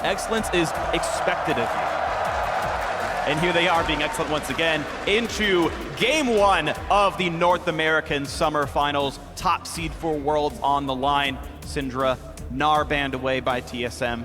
Excellence is expected of you. And here they are being excellent once again into game one of the North American Summer Finals. Top seed for Worlds on the line. Syndra, Gnar banned away by TSM.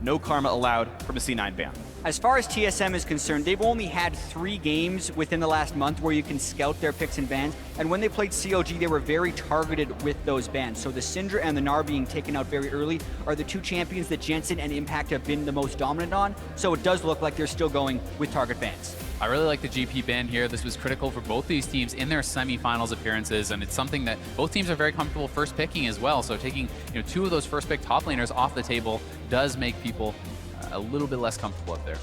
No Karma allowed from a C9 ban. As far as TSM is concerned, they've only had 3 games within the last month where you can scout their picks and bans. And when they played CLG, they were very targeted with those bans. So the Syndra and the Gnar being taken out very early are the 2 champions that Jensen and Impact have been the most dominant on. So it does look like they're still going with target bans. I really like the GP ban here. This was critical for both these teams in their semifinals appearances, and it's something that both teams are very comfortable first picking as well. So taking 2 of those first pick top laners off the table does make people a little bit less comfortable up there.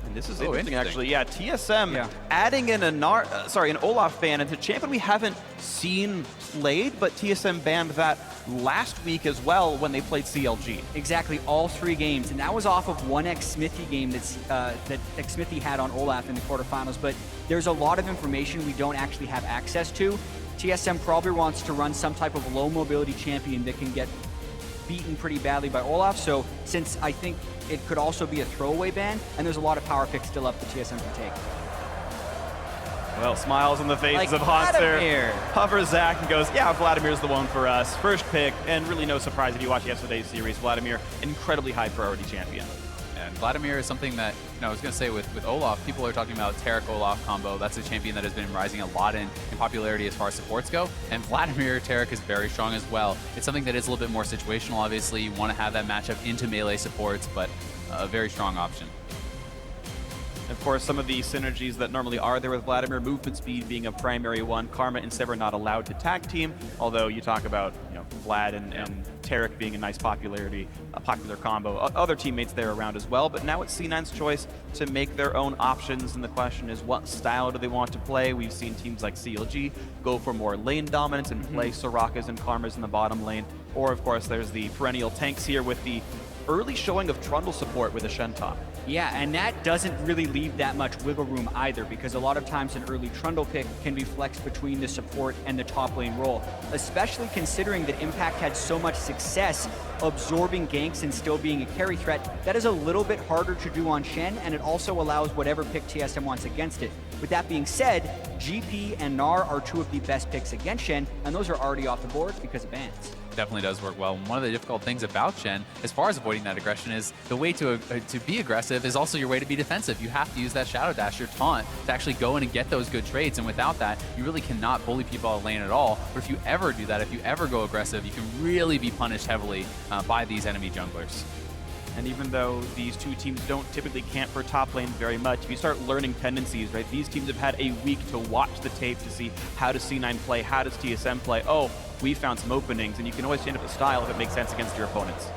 And this is interesting, actually. Yeah, TSM adding in an Olaf ban into champion we haven't seen played, but TSM banned that last week as well when they played CLG. Exactly, all 3 games, and that was off of one Xmithy game that Xmithy had on Olaf in the quarterfinals. But there's a lot of information we don't actually have access to. TSM probably wants to run some type of low mobility champion that can get beaten pretty badly by Olaf, so since I think it could also be a throwaway ban, and there's a lot of power picks still up for TSM to take. Well, smiles on the faces of Hanser. Hovers Zach and goes, yeah, Vladimir's the one for us. First pick, and really no surprise if you watch yesterday's series, Vladimir, incredibly high priority champion. And Vladimir is something that, I was going to say with Olaf, people are talking about Taric-Olaf combo. That's a champion that has been rising a lot in popularity as far as supports go. And Vladimir Taric is very strong as well. It's something that is a little bit more situational, obviously. You want to have that matchup into melee supports, but a very strong option. Of course, some of the synergies that normally are there with Vladimir, movement speed being a primary one. Karma and Sever not allowed to tag team, although you talk about Vlad and Taric being a nice popular combo. Other teammates there around as well, but now it's C9's choice to make their own options, and the question is what style do they want to play? We've seen teams like CLG go for more lane dominance and play Sorakas and Karmas in the bottom lane, or of course there's the perennial tanks here with the early showing of Trundle support with a Shen top. Yeah, and that doesn't really leave that much wiggle room either, because a lot of times an early Trundle pick can be flexed between the support and the top lane role, especially considering that Impact had so much success absorbing ganks and still being a carry threat. That is a little bit harder to do on Shen, and it also allows whatever pick TSM wants against it. With that being said, GP and Gnar are 2 of the best picks against Shen, and those are already off the board because of bans. Definitely does work well. One of the difficult things about Shen, as far as avoiding that aggression, is the way to be aggressive is also your way to be defensive. You have to use that Shadow Dash, your taunt, to actually go in and get those good trades, and without that, you really cannot bully people out of lane at all. But if you ever do that, if you ever go aggressive, you can really be punished heavily by these enemy junglers. And even though these 2 teams don't typically camp for top lane very much, if you start learning tendencies, right? These teams have had a week to watch the tape to see how does C9 play, how does TSM play. Oh, we found some openings, and you can always change up the style if it makes sense against your opponents.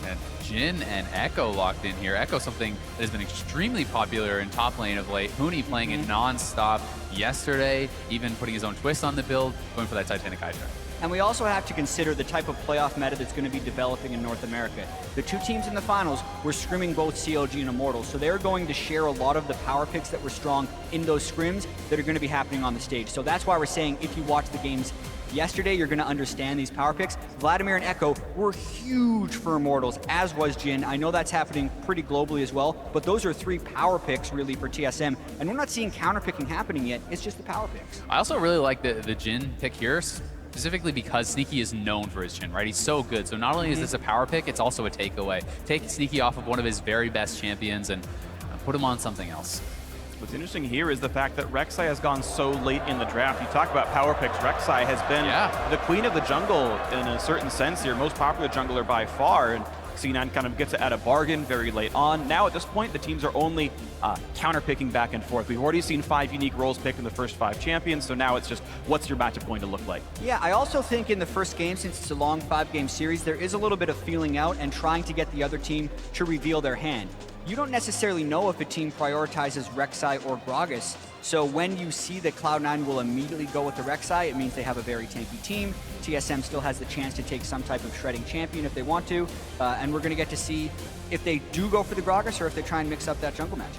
And Jhin and Echo locked in here. Echo, something that has been extremely popular in top lane of late. Huni playing it non-stop yesterday, even putting his own twist on the build, going for that Titanic Hydra. And we also have to consider the type of playoff meta that's going to be developing in North America. The 2 teams in the finals were scrimming both CLG and Immortals, so they're going to share a lot of the power picks that were strong in those scrims that are going to be happening on the stage. So that's why we're saying if you watch the games yesterday, you're going to understand these power picks. Vladimir and Echo were huge for Immortals, as was Jhin. I know that's happening pretty globally as well, but those are 3 power picks really for TSM, and we're not seeing counter picking happening yet. It's just the power picks. I also really like the Jhin pick here, specifically because Sneaky is known for his Jhin, right? He's so good. So not only is this a power pick, it's also a takeaway. Take Sneaky off of one of his very best champions and put him on something else. What's interesting here is the fact that Rek'Sai has gone so late in the draft. You talk about power picks, Rek'Sai has been the queen of the jungle in a certain sense here, most popular jungler by far, and C9 kind of gets it at a bargain very late on. Now at this point, the teams are only counter-picking back and forth. We've already seen 5 unique roles picked in the first 5 champions, so now it's just what's your matchup going to look like? Yeah, I also think in the first game, since it's a long 5-game series, there is a little bit of feeling out and trying to get the other team to reveal their hand. You don't necessarily know if a team prioritizes Rek'Sai or Gragas, so when you see that Cloud9 will immediately go with the Rek'Sai, it means they have a very tanky team. TSM still has the chance to take some type of shredding champion if they want to, and we're going to get to see if they do go for the Gragas or if they try and mix up that jungle match.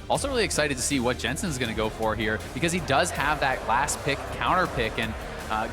Also really excited to see what Jensen's going to go for here, because he does have that last pick, counter pick, and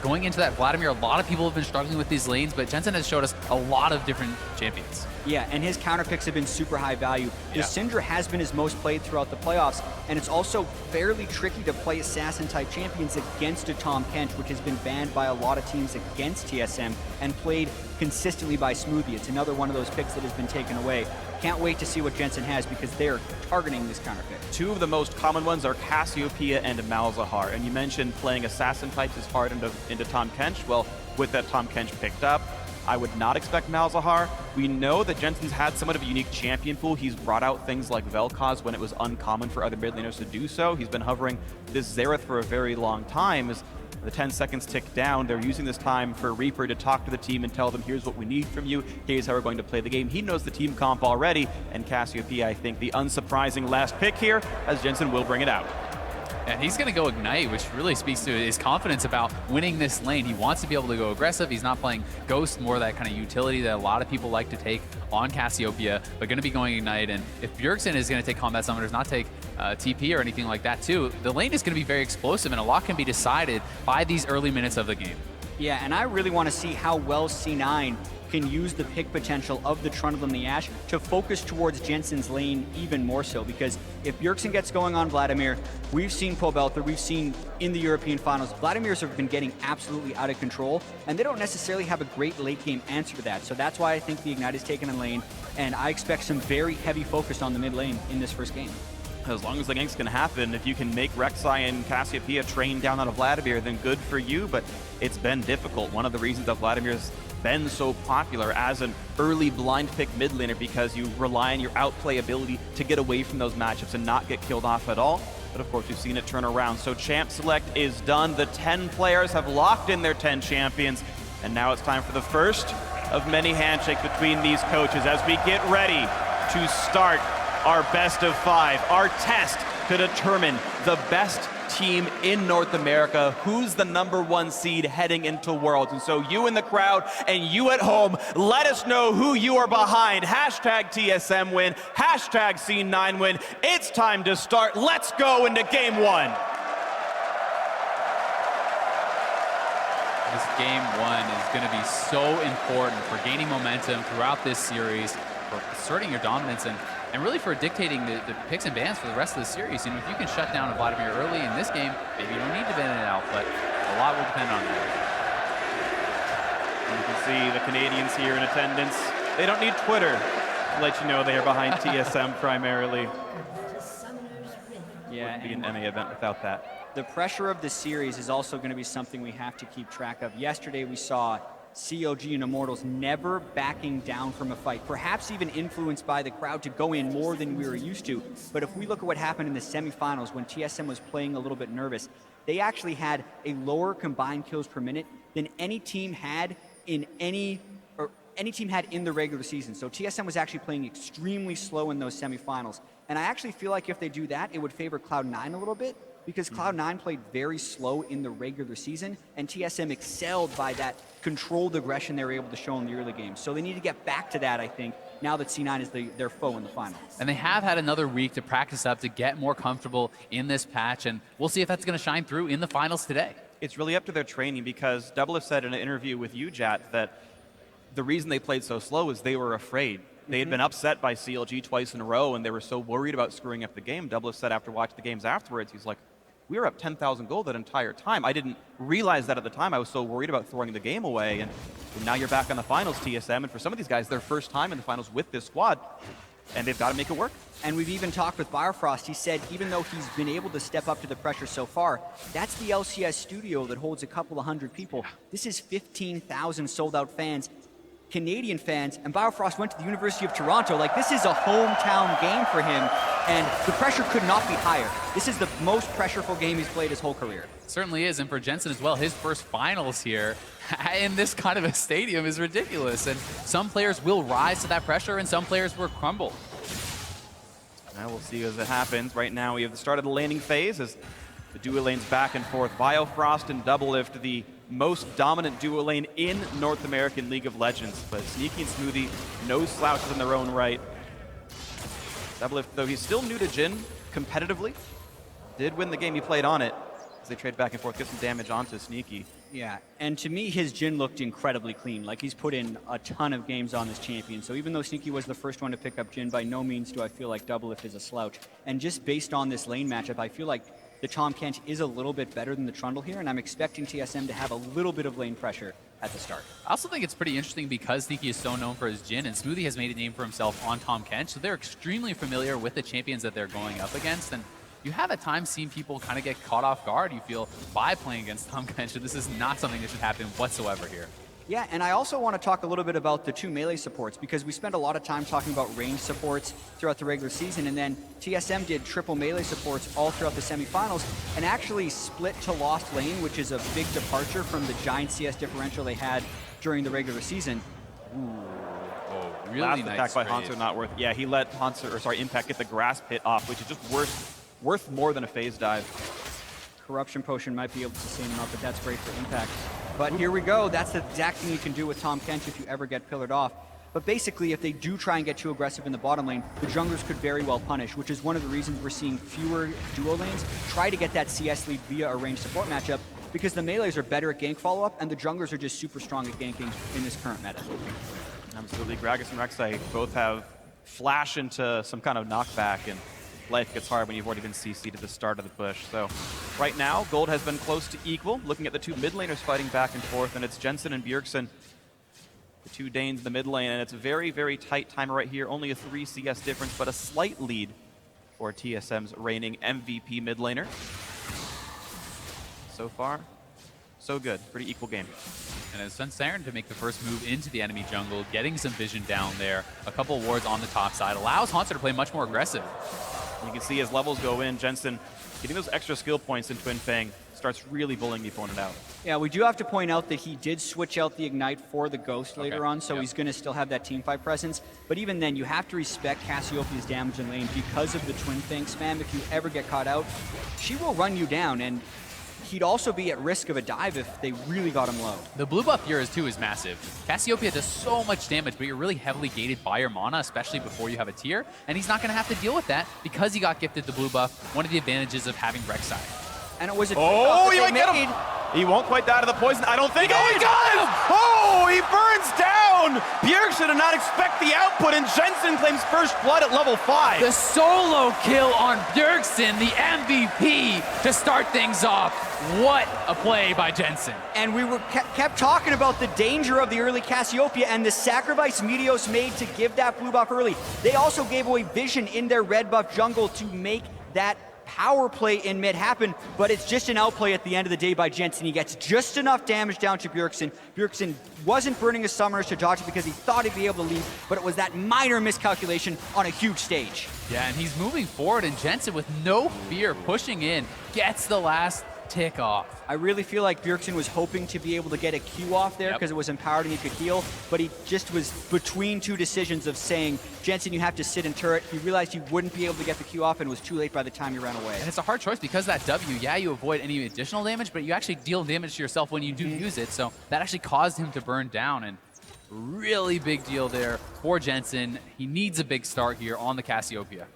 Going into that Vladimir, a lot of people have been struggling with these lanes, but Jensen has showed us a lot of different champions. Yeah, and his counter picks have been super high value. The Syndra has been his most played throughout the playoffs, and it's also fairly tricky to play assassin-type champions against a Tahm Kench, which has been banned by a lot of teams against TSM and played consistently by Smoothie. It's another one of those picks that has been taken away. Can't wait to see what Jensen has because they're targeting this counter pick. Two of the most common ones are Cassiopeia and Malzahar. And you mentioned playing assassin types is hard into Tahm Kench. Well, with that Tahm Kench picked up, I would not expect Malzahar. We know that Jensen's had somewhat of a unique champion pool. He's brought out things like Vel'Koz when it was uncommon for other mid laners to do so. He's been hovering this Xerath for a very long time. As the 10 seconds tick down, they're using this time for Reaper to talk to the team and tell them, here's what we need from you, here's how we're going to play the game. He knows the team comp already, and Cassiopeia, I think, the unsurprising last pick here, as Jensen will bring it out. And he's going to go Ignite, which really speaks to his confidence about winning this lane. He wants to be able to go aggressive. He's not playing Ghost, more that kind of utility that a lot of people like to take on Cassiopeia, but going to be going Ignite. And if Bjergsen is going to take Combat Summoners, not take TP or anything like that too, the lane is going to be very explosive, and a lot can be decided by these early minutes of the game. Yeah, and I really want to see how well C9 can use the pick potential of the Trundle and the Ashe to focus towards Jensen's lane even more so, because if Bjergsen gets going on Vladimir, we've seen Pobelther, we've seen in the European finals, Vladimir's have been getting absolutely out of control, and they don't necessarily have a great late game answer to that. So that's why I think the Ignite is taken in lane, and I expect some very heavy focus on the mid lane in this first game. As long as the ganks can happen, if you can make Rek'Sai and Cassiopeia train down on a Vladimir, then good for you, but it's been difficult. One of the reasons that Vladimir's been so popular as an early blind pick mid laner, because you rely on your outplay ability to get away from those matchups and not get killed off at all. But of course, we've seen it turn around. So champ select is done. The 10 players have locked in their 10 champions, and now it's time for the first of many handshakes between these coaches as we get ready to start our best of 5, our test to determine the best team in North America, who's the #1 seed heading into Worlds. And so you in the crowd and you at home, let us know who you are behind. Hashtag TSM win, hashtag C9 win. It's time to start. Let's go into game 1. This game 1 is going to be so important for gaining momentum throughout this series, for asserting your dominance, and really for dictating the picks and bans for the rest of the series. You know, if you can shut down a Vladimir early in this game, maybe you don't need to ban it out, but a lot will depend on that. And you can see the Canadians here in attendance. They don't need Twitter to let you know they are behind TSM primarily. Yeah, Wouldn't be an NA event without that. The pressure of the series is also going to be something we have to keep track of. Yesterday we saw COG and Immortals never backing down from a fight, perhaps even influenced by the crowd to go in more than we were used to. But if we look at what happened in the semifinals when TSM was playing a little bit nervous, they actually had a lower combined kills per minute than any team had in the regular season. So TSM was actually playing extremely slow in those semifinals. And I actually feel like if they do that, it would favor Cloud9 a little bit, because Cloud9 played very slow in the regular season, and TSM excelled by that controlled aggression they were able to show in the early games. So they need to get back to that, I think, now that C9 is their foe in the finals. And they have had another week to practice up, to get more comfortable in this patch, and we'll see if that's going to shine through in the finals today. It's really up to their training, because Double have said in an interview with you, Jat, that the reason they played so slow is they were afraid. They had been upset by CLG twice in a row, and they were so worried about screwing up the game. Double said after watching the games afterwards, he's like, we were up 10,000 gold that entire time. I didn't realize that at the time. I was so worried about throwing the game away. And now you're back on the finals, TSM. And for some of these guys, their first time in the finals with this squad, and they've got to make it work. And we've even talked with Bifrost. He said even though he's been able to step up to the pressure so far, that's the LCS studio that holds a couple of hundred people. This is 15,000 sold-out fans, Canadian fans, and Bifrost went to the University of Toronto. Like, this is a hometown game for him, and the pressure could not be higher. This is the most pressureful game he's played his whole career. Certainly is, and for Jensen as well, his first finals here in this kind of a stadium is ridiculous, and some players will rise to that pressure and some players will crumble. Now we'll see as it happens. Right now we have the start of the laning phase as the duo lanes back and forth. Biofrost and Doublelift, the most dominant duo lane in North American League of Legends, but Sneaky and Smoothie, no slouches in their own right. Doublelift, though he's still new to Jhin competitively, did win the game he played on it. as they trade back and forth, get some damage onto Sneaky. Yeah, and to me, his Jhin looked incredibly clean. Like, he's put in a ton of games on this champion. So even though Sneaky was the first one to pick up Jhin, by no means do I feel like Doublelift is a slouch. And just based on this lane matchup, I feel like the Tahm Kench is a little bit better than the Trundle here, and I'm expecting TSM to have a little bit of lane pressure at the start. I also think it's pretty interesting because Sneaky is so known for his Jhin, and Smoothie has made a name for himself on Tahm Kench, so they're extremely familiar with the champions that they're going up against. And you have at times seen people kind of get caught off guard, you feel, by playing against Tahm Kench, and this is not something that should happen whatsoever here. Yeah, and I also want to talk a little bit about the two melee supports, because we spent a lot of time talking about range supports throughout the regular season, and then TSM did triple melee supports all throughout the semifinals, and actually split to Lost Lane, which is a big departure from the giant CS differential they had during the regular season. Oh, really Last nice attack by trade. Hanser not worth. Yeah, he let Impact get the grasp hit off, which is just worth more than a phase dive. Corruption Potion might be able to sustain him up, but that's great for Impact. But here we go. That's the exact thing you can do with Tahm Kench if you ever get pillared off. But basically, if they do try and get too aggressive in the bottom lane, the junglers could very well punish, which is one of the reasons we're seeing fewer duo lanes try to get that CS lead via a ranged support matchup, because the melees are better at gank follow-up, and the junglers are just super strong at ganking in this current meta. Absolutely. Gragas and Rek'Sai both have flash into some kind of knockback, and life gets hard when you've already been CC'd at the start of the push. So right now, gold has been close to equal. Looking at the two mid laners fighting back and forth, and it's Jensen and Bjergsen, the two Danes in the mid lane, and it's a very, very tight timer right here. Only a 3 CS difference, but a slight lead for TSM's reigning MVP mid laner. So far, so good. Pretty equal game. And it's Siren to make the first move into the enemy jungle, getting some vision down there. A couple wards on the top side allows Hanser to play much more aggressive. You can see as levels go in, Jensen getting those extra skill points in Twin Fang starts really bullying the opponent out. Yeah, we do have to point out that he did switch out the Ignite for the Ghost later on, so Yep. he's going to still have that teamfight presence. But even then, you have to respect Cassiopeia's damage in lane because of the Twin Fang spam. If you ever get caught out, she will run you down, and he'd also be at risk of a dive if they really got him low. The blue buff here too is massive. Cassiopeia does so much damage, but you're really heavily gated by your mana, especially before you have a tier, and he's not going to have to deal with that because he got gifted the blue buff, one of the advantages of having Rek'Sai. And it was a Oh, trade-off he that might they get him! made. He won't quite die to the poison, I don't think. Oh, Oh, he he got does! him! Oh, he burns down! Bjergsen did not expect the output, and Jensen claims first blood at level 5. The solo kill on Bjergsen, the MVP, to start things off. What a play by Jensen. And we were kept talking about the danger of the early Cassiopeia and the sacrifice Meteos made to give that blue buff early. They also gave away vision in their red buff jungle to make that power play in mid happen, but it's just an outplay at the end of the day by Jensen. He gets just enough damage down to Bjergsen. Bjergsen wasn't burning his summoners to dodge it because he thought he'd be able to leave, but it was that minor miscalculation on a huge stage. Yeah, and he's moving forward, and Jensen, with no fear, pushing in, gets the last tick off. I really feel like Bjergsen was hoping to be able to get a Q off there because it was empowered and he could heal, but he just was between two decisions of saying, Jensen, you have to sit in turret. He realized he wouldn't be able to get the Q off and it was too late by the time he ran away. And it's a hard choice because that W, yeah, you avoid any additional damage, but you actually deal damage to yourself when you do use it, so that actually caused him to burn down, and really big deal there for Jensen. He needs a big start here on the Cassiopeia.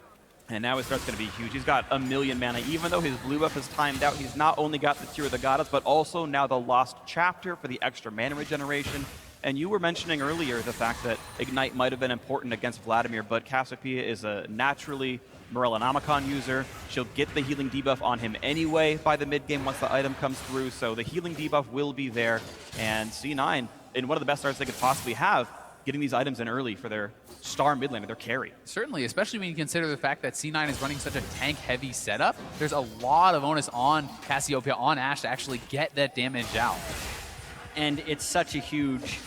And now his start's going to be huge. He's got 1,000,000 mana. Even though his blue buff is timed out, he's not only got the Tear of the Goddess, but also now the Lost Chapter for the extra mana regeneration. And you were mentioning earlier the fact that Ignite might have been important against Vladimir, but Cassiopeia is a naturally Morellonomicon user. She'll get the healing debuff on him anyway by the mid game once the item comes through, so the healing debuff will be there. And C9, in one of the best starts they could possibly have, getting these items in early for their star mid laner, their carry. Certainly, especially when you consider the fact that C9 is running such a tank-heavy setup. There's a lot of onus on Cassiopeia, on Ashe, to actually get that damage out. And it's such a huge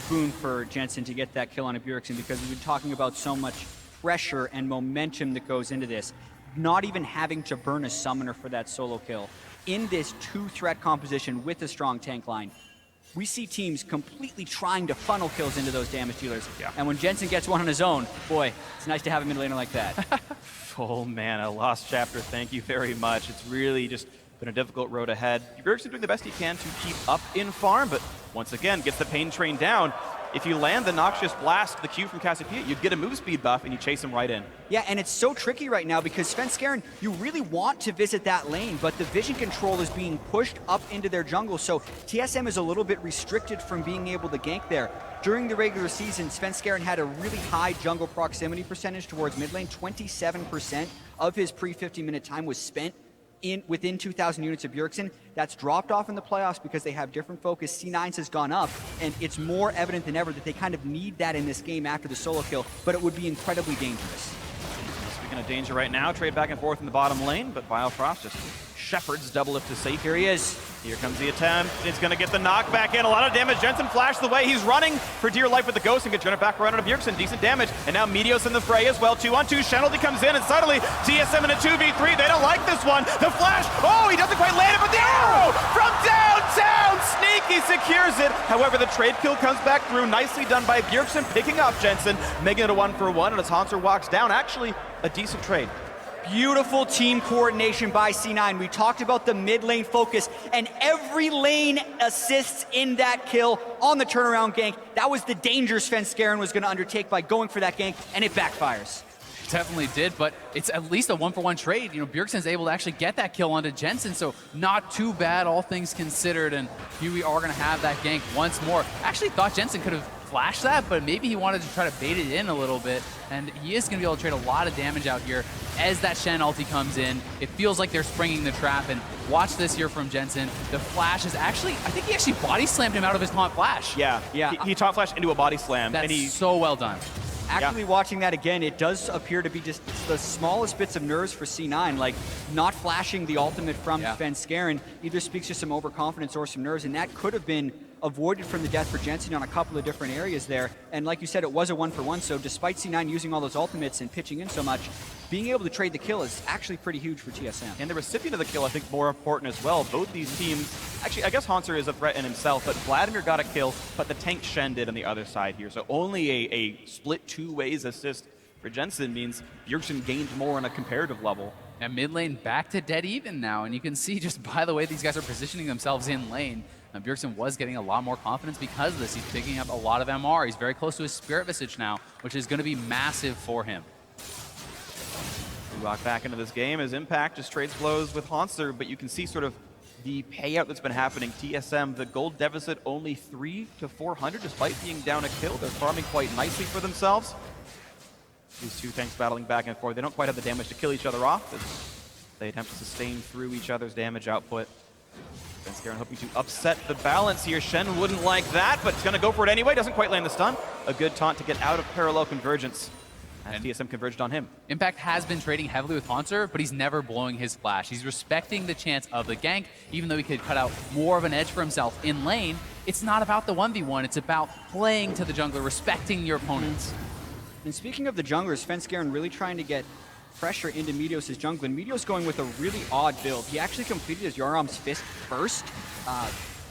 boon for Jensen to get that kill on a Bjergsen, because we've been talking about so much pressure and momentum that goes into this. Not even having to burn a summoner for that solo kill. In this two-threat composition with a strong tank line, we see teams completely trying to funnel kills into those damage dealers. Yeah. And when Jensen gets one on his own, boy, it's nice to have a mid laner like that. Full mana, Lost Chapter, thank you very much. It's really just been a difficult road ahead. Bjergsen doing the best he can to keep up in farm, but once again, gets the pain train down. if you land the Noxious Blast, the Q from Cassiopeia, you'd get a move speed buff and you chase him right in. Yeah, and it's so tricky right now because Svenskeren, you really want to visit that lane, but the vision control is being pushed up into their jungle, so TSM is a little bit restricted from being able to gank there. During the regular season, Svenskeren had a really high jungle proximity percentage towards mid lane. 27% of his pre-50-minute time was spent within 2,000 units of Bjergsen. That's dropped off in the playoffs because they have different focus. C9's has gone up, and it's more evident than ever that they kind of need that in this game after the solo kill, but it would be incredibly dangerous. Speaking of danger right now, trade back and forth in the bottom lane, but Biofrost just shepherds double lift to safe. Here he is. Here comes the attempt. It's going to get the knockback in. A lot of damage. Jensen flashed the way. He's running for dear life with the Ghost and gets running back around on Bjergsen. Decent damage. And now Meteos in the fray as well. 2-on-2. Shenalty comes in and suddenly TSM in a 2v3. They don't like this one. The flash. Oh, he doesn't quite land it, but the arrow from downtown. Sneaky secures it. However, the trade kill comes back through. Nicely done by Bjergsen, picking up Jensen, making it a 1-for-1. And as Haunter walks down, actually a decent trade. Beautiful team coordination by C9. We talked about the mid lane focus, and every lane assists in that kill on the turnaround gank. That was the danger Svenskeren was going to undertake by going for that gank, and it backfires. Definitely did, but it's at least a 1-for-1 trade. You know, Bjergsen's able to actually get that kill onto Jensen, so not too bad, all things considered. And here we are going to have that gank once more. Actually thought Jensen could have flashed that, but maybe he wanted to try to bait it in a little bit. And he is going to be able to trade a lot of damage out here as that Shen ulti comes in. It feels like they're springing the trap, and watch this here from Jensen. The flash is actually, I think he actually body slammed him out of his taunt flash. Yeah. He taunt flashed into a body slam. That's and he so well done. Actually watching that again, it does appear to be just the smallest bits of nerves for C9, like not flashing the ultimate from Svenskeren either speaks to some overconfidence or some nerves, and that could have been avoided from the death for Jensen on a couple of different areas there. And like you said, it was a 1-for-1, so despite C9 using all those ultimates and pitching in so much, being able to trade the kill is actually pretty huge for TSM. And the recipient of the kill, I think, more important as well. Both these teams, actually, I guess Haunter is a threat in himself, but Vladimir got a kill, but the tank Shen did on the other side here. So only a split two ways assist for Jensen means Bjergsen gained more on a comparative level. And mid lane back to dead even now, and you can see just by the way these guys are positioning themselves in lane, Bjergsen was getting a lot more confidence because of this. He's picking up a lot of MR. He's very close to his Spirit Visage now, which is going to be massive for him. We walk back into this game as Impact just trades blows with Haunter, but you can see sort of the payout that's been happening. TSM, the gold deficit only 3 to 400 despite being down a kill. They're farming quite nicely for themselves. These two tanks battling back and forth. They don't quite have the damage to kill each other off as they attempt to sustain through each other's damage output. Svenskeren hoping to upset the balance here. Shen wouldn't like that, but it's going to go for it anyway. Doesn't quite land the stun. A good taunt to get out of parallel convergence. And TSM converged on him. Impact has been trading heavily with Haunter, but he's never blowing his flash. He's respecting the chance of the gank, even though he could cut out more of an edge for himself in lane. It's not about the 1v1, it's about playing to the jungler, respecting your opponents. And speaking of the junglers, Svenskeren really trying to get pressure into Meteos' jungle, and Meteos going with a really odd build. He actually completed his Yoram's Fist first.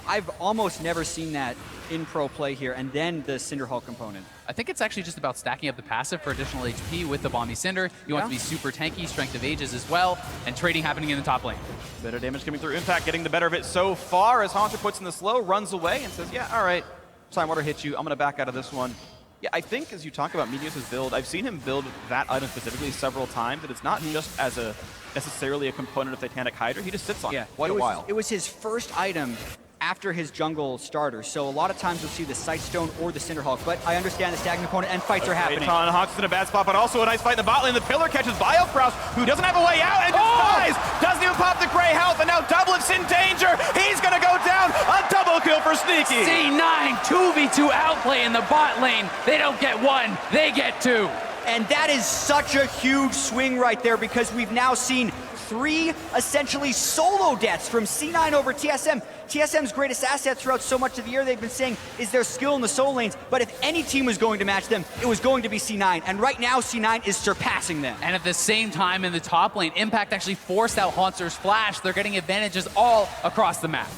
I've almost never seen that in pro play here, and then the Cinderhulk component. I think it's actually just about stacking up the passive for additional HP with the Bomby Cinder. You want to be super tanky, Strength of Ages as well, and trading happening in the top lane. Better damage coming through. Impact getting the better of it so far as Haunter puts in the slow, runs away, and says, yeah, all right, Time Water hit you. I'm going to back out of this one. Yeah, I think as you talk about Meteos' build, I've seen him build that item specifically several times, and it's not just as a necessarily a component of Titanic Hydra. He just sits on it quite a while. It was his first item after his jungle starter, so a lot of times you'll see the Sightstone or the Cinderhulk, but I understand the stacking component and fights are happening. Hawk's in a bad spot, but also a nice fight in the bot lane. The pillar catches Biofrost, who doesn't have a way out and just dies. Doesn't even pop the gray health, and now Doublet's in danger. He's gonna go down. A double kill for Sneaky. C9 2v2 outplay in the bot lane. They don't get one, they get two. And that is such a huge swing right there, because we've now seen 3 essentially solo deaths from C9 over TSM. TSM's greatest asset throughout so much of the year, they've been saying, is their skill in the solo lanes. But if any team was going to match them, it was going to be C9. And right now, C9 is surpassing them. And at the same time in the top lane, Impact actually forced out Haunter's flash. They're getting advantages all across the map.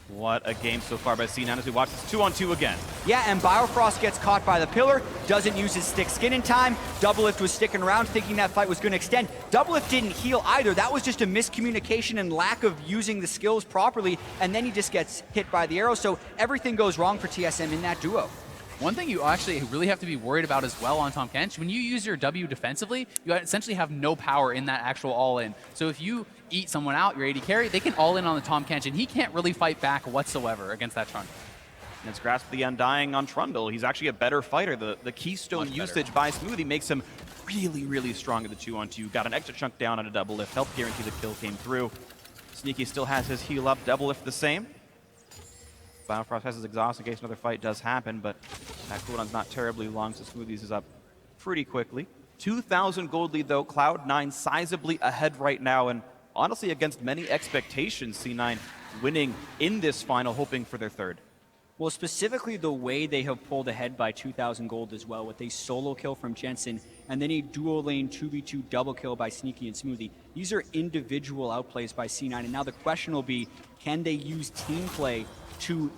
What a game so far by C9 as we watch this 2-on-2 again. Yeah, and Biofrost gets caught by the pillar, doesn't use his stick skin in time. Doublelift was sticking around thinking that fight was going to extend. Doublelift didn't heal either. That was just a miscommunication and lack of using the skills properly, and then he just gets hit by the arrow. So everything goes wrong for TSM in that duo. One thing you actually really have to be worried about as well on Tahm Kench, when you use your W defensively, you essentially have no power in that actual all-in. So if you eat someone out, your AD carry, they can all-in on the Tahm Kench, and he can't really fight back whatsoever against that Trundle. And it's Grasp the Undying on Trundle. He's actually a better fighter. The keystone usage by Smoothie makes him really, really strong at the 2-on-2. Got an extra chunk down on a double lift. Helped guarantee the kill came through. Sneaky still has his heal up, double lift the same. Biofrost has his exhaust in case another fight does happen, but that cooldown's not terribly long, so Smoothies is up pretty quickly. 2,000 gold lead though, Cloud9 sizably ahead right now, and honestly against many expectations, C9 winning in this final, hoping for their third. Well, specifically the way they have pulled ahead by 2,000 gold as well, with a solo kill from Jensen and then a dual lane 2v2 double kill by Sneaky and Smoothie. These are individual outplays by C9, and now the question will be, can they use team play to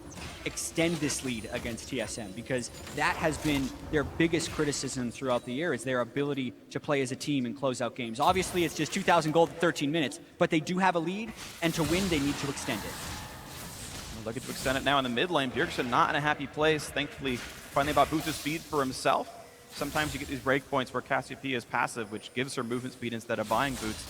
extend this lead against TSM? Because that has been their biggest criticism throughout the year, is their ability to play as a team and close out games. Obviously, it's just 2,000 gold in 13 minutes, but they do have a lead, and to win, they need to extend it. Looking to extend it now in the mid lane. Bjergsen not in a happy place. Thankfully, finally about boost of speed for himself. Sometimes you get these breakpoints where Cassiopeia is passive, which gives her movement speed instead of buying boots.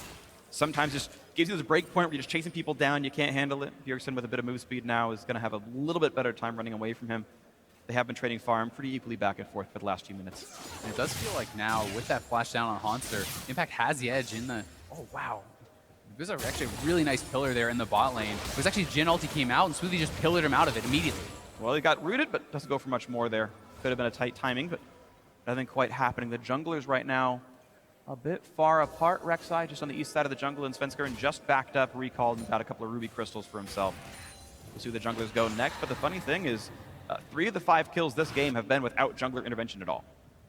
Sometimes just gives you this breakpoint where you're just chasing people down, you can't handle it. Bjergsen with a bit of move speed now is going to have a little bit better time running away from him. They have been trading farm pretty equally back and forth for the last few minutes. And it does feel like now, with that flash down on Haunster, Impact has the edge in the... Oh, wow. There's actually a really nice pillar there in the bot lane. It was actually Jhin ulti came out, and Smoothie just pillared him out of it immediately. Well, he got rooted, but doesn't go for much more there. Could have been a tight timing, but nothing quite happening. The junglers right now a bit far apart. Rek'Sai just on the east side of the jungle, and Svenskeren just backed up, recalled, and got a couple of ruby crystals for himself. We'll see where the junglers go next, but the funny thing is, 3 of the 5 kills this game have been without jungler intervention at all.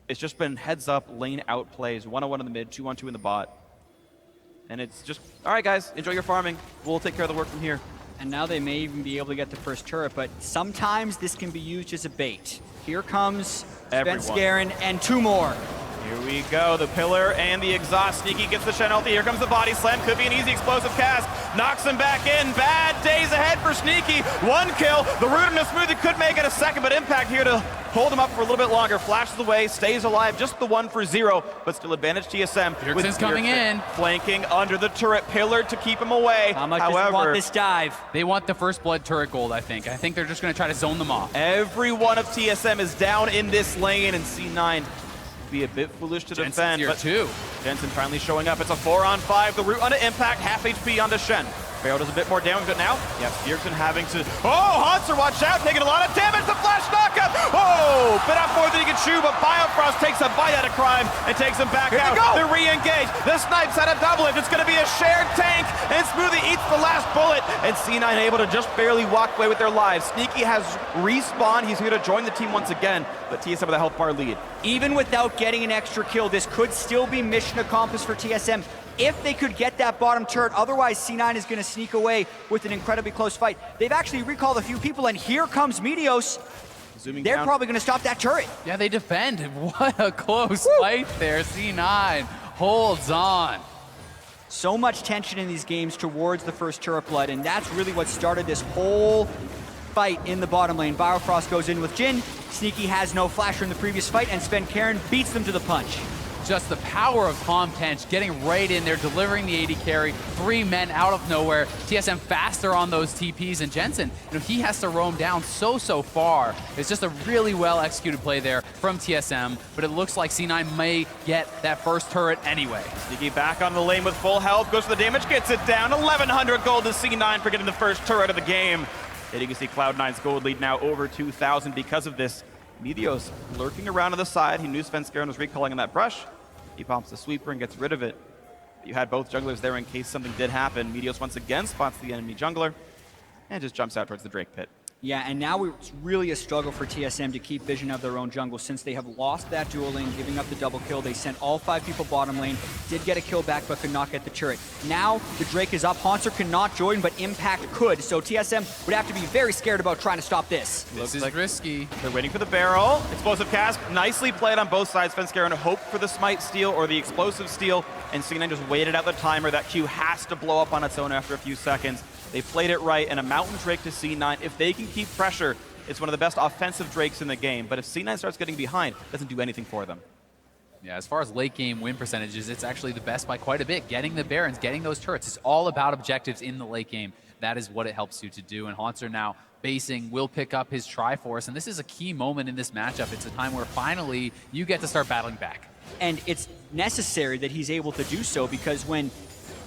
It's just been heads up, lane out plays, 1-on-1 in the mid, 2-on-2 in the bot. And it's just, all right, guys, enjoy your farming. We'll take care of the work from here. And now they may even be able to get the first turret, but sometimes this can be used as a bait. Here comes Svenskeren and 2 more. Here we go, the pillar and the exhaust. Sneaky gets the Shen ulti. Here comes the body slam. Could be an easy explosive cast. Knocks him back in. Bad days ahead for Sneaky. 1 kill. The root and the Smoothie could make it a second, but Impact here to hold him up for a little bit longer. Flashes away, stays alive. Just the 1 for 0, but still advantage TSM. Bjergsen's coming in. Flanking under the turret pillar to keep him away. How much does he want this dive? They want the first blood turret gold, I think. I think they're just going to try to zone them off. Every one of TSM is down in this lane, and C9 be a bit foolish to defend, here but too. Jensen finally showing up. It's a 4-on-5. The root onto Impact, half HP onto Shen. Pharaoh does a bit more damage, but now, yes, Bjergsen having to... Oh, Haunster, watch out, taking a lot of damage. The flash knockup. Oh, bit off more than he can chew, but Biofrost takes a bite out of Crime and takes him back out. They re-engage. The Snipes had a double lift. It's going to be a shared tank, and Smoothie eats the last bullet, and C9 able to just barely walk away with their lives. Sneaky has respawned. He's here to join the team once again, but TSM with a health bar lead. Even without getting an extra kill, this could still be mission accomplished for TSM. If they could get that bottom turret, otherwise C9 is going to sneak away with an incredibly close fight. They've actually recalled a few people, and here comes Meteos. Zooming They're down. probably going to stop that turret. Yeah, they defend. What a close fight there. C9 holds on. So much tension in these games towards the first turret blood, and that's really what started this whole fight in the bottom lane. Biofrost goes in with Jhin. Sneaky has no flasher in the previous fight, and Svenskeren beats them to the punch. Just the power of Tahm Kench getting right in there, delivering the AD carry, 3 men out of nowhere. TSM faster on those TPs, and Jensen, he has to roam down so far. It's just a really well executed play there from TSM, but it looks like C9 may get that first turret anyway. Sneaky back on the lane with full health, goes for the damage, gets it down. 1,100 gold to C9 for getting the first turret of the game. And you can see Cloud9's gold lead now over 2,000 because of this. Meteos lurking around to the side. He knew Svenskeren was recalling on that brush. He pops the sweeper and gets rid of it. You had both junglers there in case something did happen. Meteos once again spots the enemy jungler and just jumps out towards the Drake pit. Yeah, and now it's really a struggle for TSM to keep vision of their own jungle since they have lost that dual lane, giving up the double kill. They sent all 5 people bottom lane, did get a kill back, but could not get the turret. Now the Drake is up. Haunter cannot join, but Impact could, so TSM would have to be very scared about trying to stop this. This is risky. They're waiting for the barrel. Explosive cast, nicely played on both sides. Svenskeren hoped for the smite steal or the explosive steal, and C9 just waited out the timer. That Q has to blow up on its own after a few seconds. They played it right, and a Mountain Drake to C9. If they can keep pressure, It's one of the best offensive Drakes in the game, but if C9 starts getting behind, it doesn't do anything for them. Yeah, as far as late game win percentages, it's actually the best by quite a bit. Getting the Barons, getting those turrets, it's all about objectives in the late game. That is what it helps you to do. And Haunter now basing will pick up his Triforce, and this is a key moment in this matchup. It's a time where finally you get to start battling back. And it's necessary that he's able to do so, because when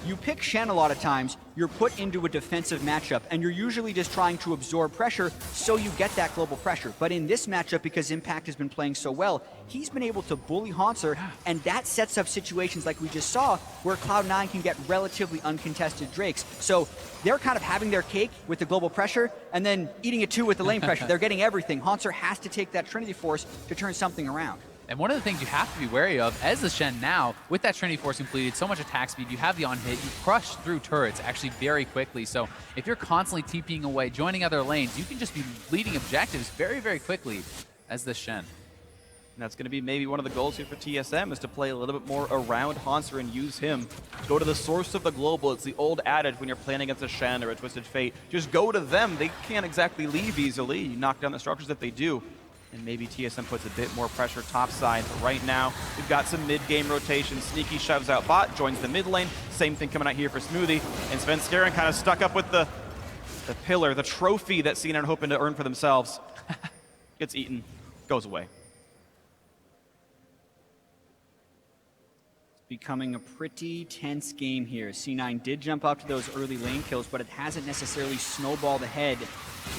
you pick Shen a lot of times, you're put into a defensive matchup, and you're usually just trying to absorb pressure so you get that global pressure. But in this matchup, because Impact has been playing so well, he's been able to bully Haunter, and that sets up situations like we just saw where Cloud9 can get relatively uncontested Drakes. So they're kind of having their cake with the global pressure and then eating it too with the lane pressure. They're getting everything. Haunter has to take that Trinity Force to turn something around. And one of the things you have to be wary of as the Shen now, with that Trinity Force completed, so much attack speed, you have the on-hit, you crush through turrets actually very quickly. So if you're constantly TPing away, joining other lanes, you can just be leading objectives very, very quickly as the Shen. And that's going to be maybe one of the goals here for TSM, is to play a little bit more around Haunter and use him. Go to the source of the global. It's the old adage when you're playing against a Shen or a Twisted Fate. Just go to them. They can't exactly leave easily. You knock down the structures if they do. And maybe TSM puts a bit more pressure topside. But right now, we've got some mid-game rotation. Sneaky shoves out bot, joins the mid lane. Same thing coming out here for Smoothie. And Svenskeren kind of stuck up with the pillar, the trophy that C9 are hoping to earn for themselves. Gets eaten, goes away. It's becoming a pretty tense game here. C9 did jump up to those early lane kills, but it hasn't necessarily snowballed ahead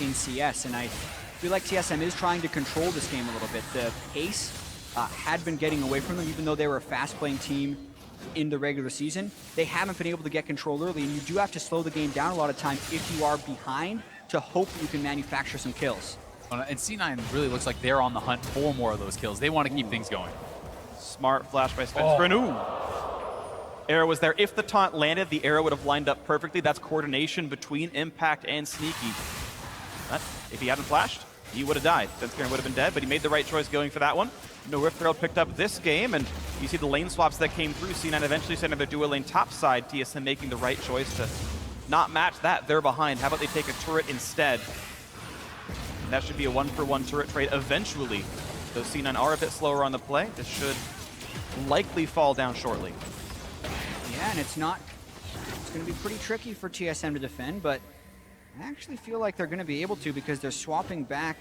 in CS. And I feel like TSM is trying to control this game a little bit. The pace had been getting away from them, even though they were a fast-playing team in the regular season. They haven't been able to get control early, and you do have to slow the game down a lot of time if you are behind to hope you can manufacture some kills. And C9 really looks like they're on the hunt for more of those kills. They want to keep things going. Smart flash by Svenskeren. Ooh. Arrow was there. If the taunt landed, the arrow would have lined up perfectly. That's coordination between Impact and Sneaky. But if he hadn't flashed, he would have died. Svenskeren would have been dead, but he made the right choice going for that one. No Rift Herald picked up this game, and you see the lane swaps that came through. C9 eventually sending their dual lane topside. TSM making the right choice to not match that. They're behind. How about they take a turret instead? And that should be a one-for-one turret trade eventually. Though C9 are a bit slower on the play, this should likely fall down shortly. Yeah, and it's going to be pretty tricky for TSM to defend, but I actually feel like they're going to be able to, because they're swapping back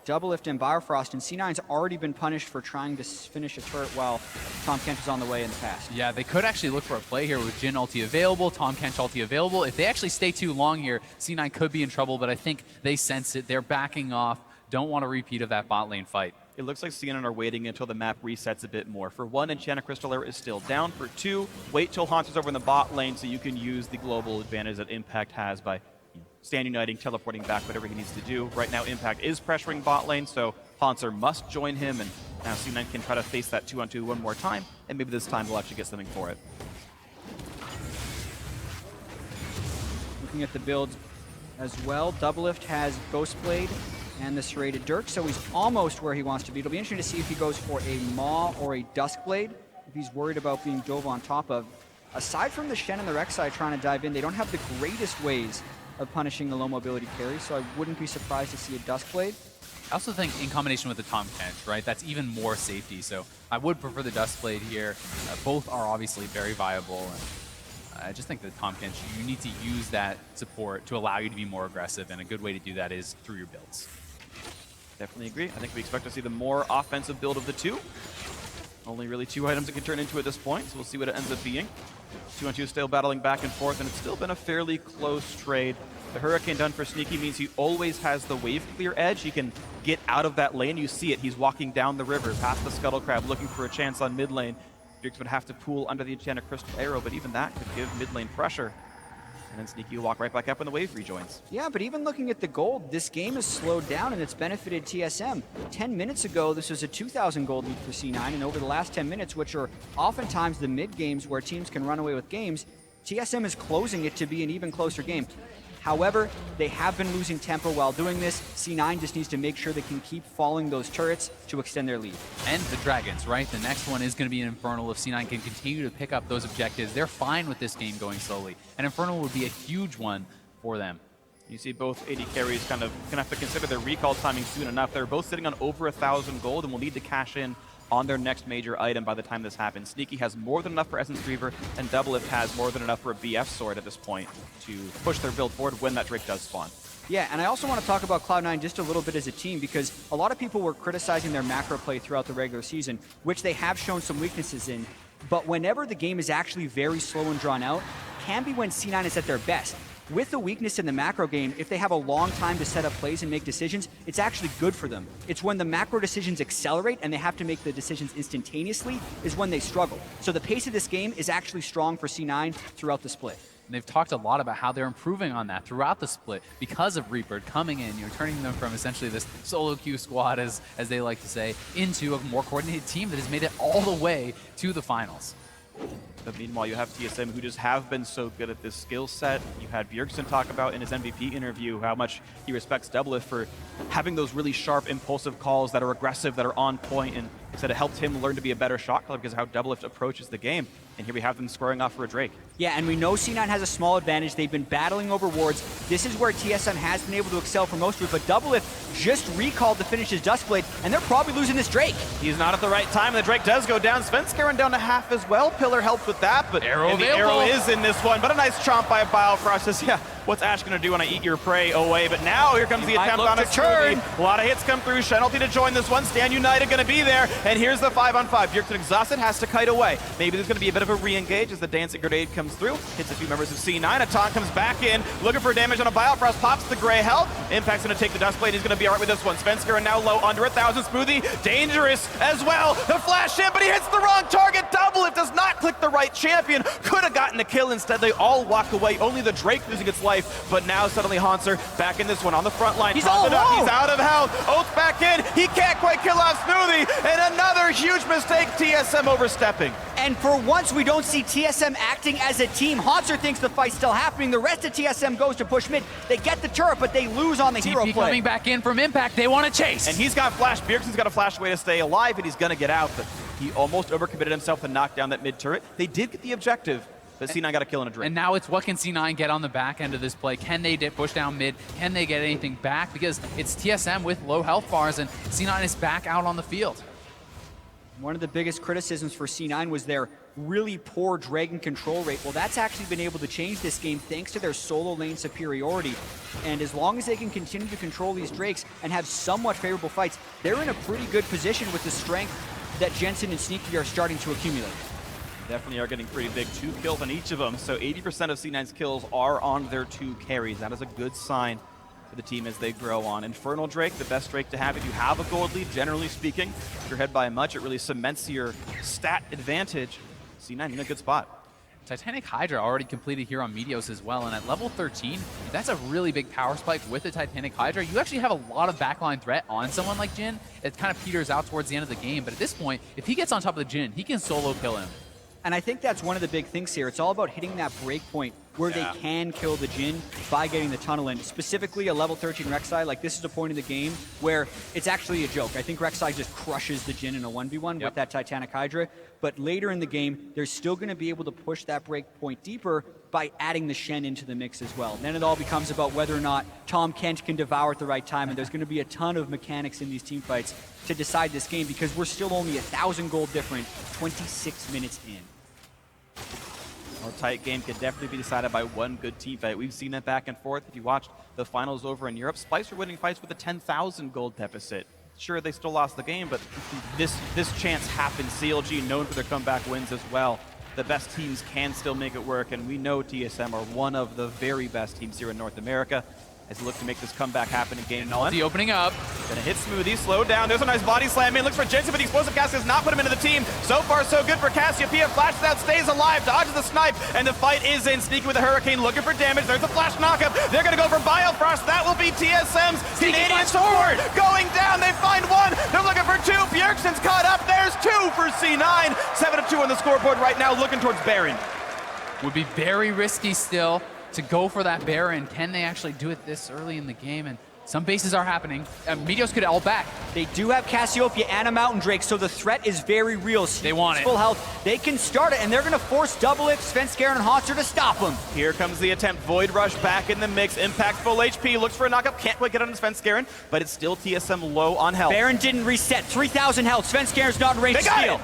Doublelift and Bifrost, and C9's already been punished for trying to finish a turret while Tahm Kench was on the way in the past. Yeah, they could actually look for a play here with Jhin ulti available, Tahm Kench ulti available. If they actually stay too long here, C9 could be in trouble, but I think they sense it. They're backing off, don't want a repeat of that bot lane fight. It looks like C9 are waiting until the map resets a bit more. For one, Enchanted Crystal Era is still down. For two, wait till Haunter's over in the bot lane so you can use the global advantage that Impact has by stand uniting, teleporting back, whatever he needs to do. Right now, Impact is pressuring bot lane, so Haunter must join him, and now C9 can try to face that 2-on-2 one more time, and maybe this time we'll actually get something for it. Looking at the builds as well, Doublelift has Ghostblade and the serrated Dirk, so he's almost where he wants to be. It'll be interesting to see if he goes for a Maw or a Duskblade, if he's worried about being dove on top of. Aside from the Shen and the Rek'Sai trying to dive in, they don't have the greatest ways of punishing the low mobility carry, so I wouldn't be surprised to see a Duskblade. I also think in combination with the Tahm Kench, right, that's even more safety, so I would prefer the Duskblade here. Both are obviously very viable, and I just think that Tahm Kench, you need to use that support to allow you to be more aggressive, and a good way to do that is through your builds. Definitely agree. I think we expect to see the more offensive build of the two. Only really two items it can turn into at this point, so we'll see what it ends up being. 2-on-2 still battling back and forth, and it's still been a fairly close trade. The Hurricane done for Sneaky means he always has the wave clear edge. He can get out of that lane. You see it. He's walking down the river past the Scuttle Crab looking for a chance on mid lane. Drakes would have to pool under the Enchanted Crystal Arrow, but even that could give mid lane pressure. And then Sneaky will walk right back up when the wave rejoins. Yeah, but even looking at the gold, this game has slowed down and it's benefited TSM. 10 minutes ago, this was a 2,000 gold lead for C9, and over the last 10 minutes, which are oftentimes the mid games where teams can run away with games, TSM is closing it to be an even closer game. However, they have been losing tempo while doing this. C9 just needs to make sure they can keep following those turrets to extend their lead. And the Dragons, right? The next one is going to be an Infernal. If C9 can continue to pick up those objectives, they're fine with this game going slowly. An Infernal would be a huge one for them. You see both AD carries kind of gonna have to consider their recall timing soon enough. They're both sitting on over 1,000 gold and will need to cash in on their next major item by the time this happens. Sneaky has more than enough for Essence Reaver, and Doublelift has more than enough for a BF sword at this point to push their build forward when that Drake does spawn. Yeah, and I also want to talk about Cloud9 just a little bit as a team, because a lot of people were criticizing their macro play throughout the regular season, which they have shown some weaknesses in. But whenever the game is actually very slow and drawn out, can be when C9 is at their best. With the weakness in the macro game, if they have a long time to set up plays and make decisions, it's actually good for them. It's when the macro decisions accelerate and they have to make the decisions instantaneously is when they struggle. So the pace of this game is actually strong for C9 throughout the split. And they've talked a lot about how they're improving on that throughout the split because of Reaper coming in, turning them from essentially this solo queue squad, as they like to say, into a more coordinated team that has made it all the way to the finals. But meanwhile, you have TSM, who just have been so good at this skill set. You had Bjergsen talk about in his MVP interview how much he respects Doublelift for having those really sharp, impulsive calls that are aggressive, that are on point, and he said it helped him learn to be a better shot caller because of how Doublelift approaches the game. And here we have them squaring off for a Drake. Yeah, and we know C9 has a small advantage. They've been battling over wards. This is where TSM has been able to excel for most of it, but Doublelift just recalled to finish his Duskblade, and they're probably losing this Drake. He's not at the right time, and the Drake does go down. Svenskeren down to half as well. Pillar helped with that, but Arrow the arrow is in this one. But a nice chomp by Biofrost. Says, yeah, what's Ash going to do when I eat your prey away? But now here comes the attempt on a turn. A lot of hits come through. Shenalty to join this one. Stand United going to be there, and here's the 5-on-5. Bjergsen exhausted, has to kite away. Maybe there's going to be a bit of a re-engage as the dancing grenade comes through. Hits a few members of C9. A taunt comes back in, looking for damage on a Biofrost. Pops the gray health. Impact's going to take the Duskblade. He's going to be alright with this one. Svenskeren now low, under 1,000. Smoothie, dangerous as well. The flash in, but he hits the wrong target. Doublelift does not click the right champion. Could have gotten a kill. Instead, they all walk away. Only the Drake losing its life, but now suddenly Hanser back in this one on the front line. He's all up. low. He's out of health. Oath back in. He can't quite kill off Smoothie, and another huge mistake. TSM overstepping. And for once, we don't see TSM acting as a team. Hanser thinks the fight's still happening. The rest of TSM goes to push mid. They get the turret, but they lose on the hero play. coming back in from Impact. They want to chase. And he's got flash. Bjergsen's got a flash way to stay alive, and he's going to get out. But he almost overcommitted himself to knock down that mid turret. They did get the objective, but C9 got a kill and a Drake. And now it's what can C9 get on the back end of this play? Can they push down mid? Can they get anything back? Because it's TSM with low health bars, and C9 is back out on the field. One of the biggest criticisms for C9 was their really poor Dragon control rate. Well, that's actually been able to change this game thanks to their solo lane superiority. And as long as they can continue to control these Drakes and have somewhat favorable fights, they're in a pretty good position with the strength that Jensen and Sneaky are starting to accumulate. Definitely are getting pretty big. 2 kills on each of them, so 80% of C9's kills are on their 2 carries. That is a good sign for the team as they grow on. Infernal Drake, the best Drake to have if you have a gold lead, generally speaking. If you're ahead by much, it really cements your stat advantage. C9 in a good spot. Titanic Hydra already completed here on Meteos as well, and at level 13, that's a really big power spike with the Titanic Hydra. You actually have a lot of backline threat on someone like Jhin. It kind of peters out towards the end of the game, but at this point, if he gets on top of the Jhin, he can solo kill him. And I think that's one of the big things here. It's all about hitting that break point where they can kill the Jhin by getting the tunnel in. Specifically a level 13 Rek'Sai, like this is a point in the game where it's actually a joke. I think Rek'Sai just crushes the Jhin in a 1v1 with that Titanic Hydra. But later in the game, they're still going to be able to push that break point deeper by adding the Shen into the mix as well. Then it all becomes about whether or not Tom Kent can devour at the right time, and there's going to be a ton of mechanics in these team fights to decide this game because we're still only 1,000 gold different 26 minutes in. A tight game could definitely be decided by one good team fight. We've seen that back and forth. If you watched the finals over in Europe, Spice were winning fights with a 10,000 gold deficit. Sure, they still lost the game, but this chance happened. CLG known for their comeback wins as well. The best teams can still make it work, and we know TSM are one of the very best teams here in North America. As they look to make this comeback happen in game 1. The opening up. Gonna hit Smoothie, slow down. There's a nice body slam in. Looks for Jensen, but the explosive cast does not put him into the team. So far, so good for Cassiopeia. Flashes out, stays alive, dodges the snipe, and the fight is in. Sneaky with a Hurricane, looking for damage. There's a flash knockup. They're gonna go for Biofrost. That will be TSM's Canadian sword. Going down, they find one. They're looking for 2. Bjergsen's caught up. There's 2 for C9. 7-2 on the scoreboard right now, looking towards Baron. Would be very risky still to go for that Baron. Can they actually do it this early in the game? And Some bases are happening. Meteos could all back. They do have Cassiopeia and a Mountain Drake, so the threat is very real. They want it. Full health. They can start it, and they're going to force Double It, Svenskeren, and Haunter to stop them. Here comes the attempt. Void Rush back in the mix. Impact full HP. Looks for a knockup. Can't quite get on Svenskeren, but it's still TSM low on health. Baron didn't reset. 3,000 health. Svenskeren's not in range to steal.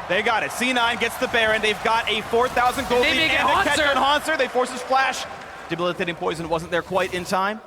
They got it. C9 gets the Baron. They've got a 4,000 gold lead and a catch on Haunter. They force his flash. Debilitating Poison wasn't there quite in time.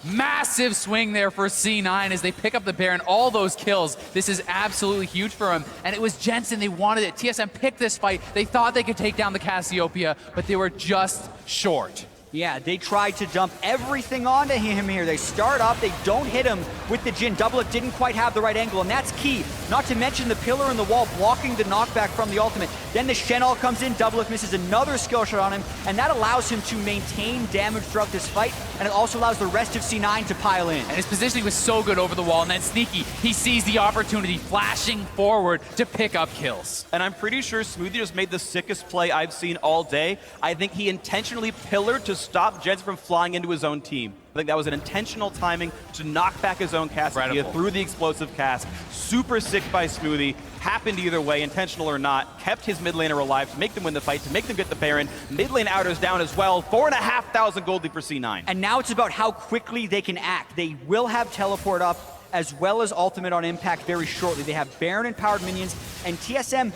Massive swing there for C9 as they pick up the Baron, all those kills. This is absolutely huge for him. And it was Jensen, they wanted it. TSM picked this fight. They thought they could take down the Cassiopeia, but they were just short. Yeah, they tried to dump everything onto him here. They start up, they don't hit him with the Jhin. Double It didn't quite have the right angle, and that's key. Not to mention the pillar in the wall blocking the knockback from the ultimate. Then the Shen All comes in, Double It misses another skill shot on him, and that allows him to maintain damage throughout this fight, and it also allows the rest of C9 to pile in. And his positioning was so good over the wall, and then Sneaky, he sees the opportunity, flashing forward to pick up kills. And I'm pretty sure Smoothie just made the sickest play I've seen all day. I think he intentionally pillared to stop Jensen from flying into his own team. I think that was an intentional timing to knock back his own Cassiopeia through the explosive cast. Super sick by Smoothie. Happened either way, intentional or not. Kept his mid laner alive to make them win the fight, to make them get the Baron. Mid lane outers down as well. 4,500 gold lead for C9. And now it's about how quickly they can act. They will have teleport up as well as ultimate on impact very shortly. They have Baron and powered minions, and TSM,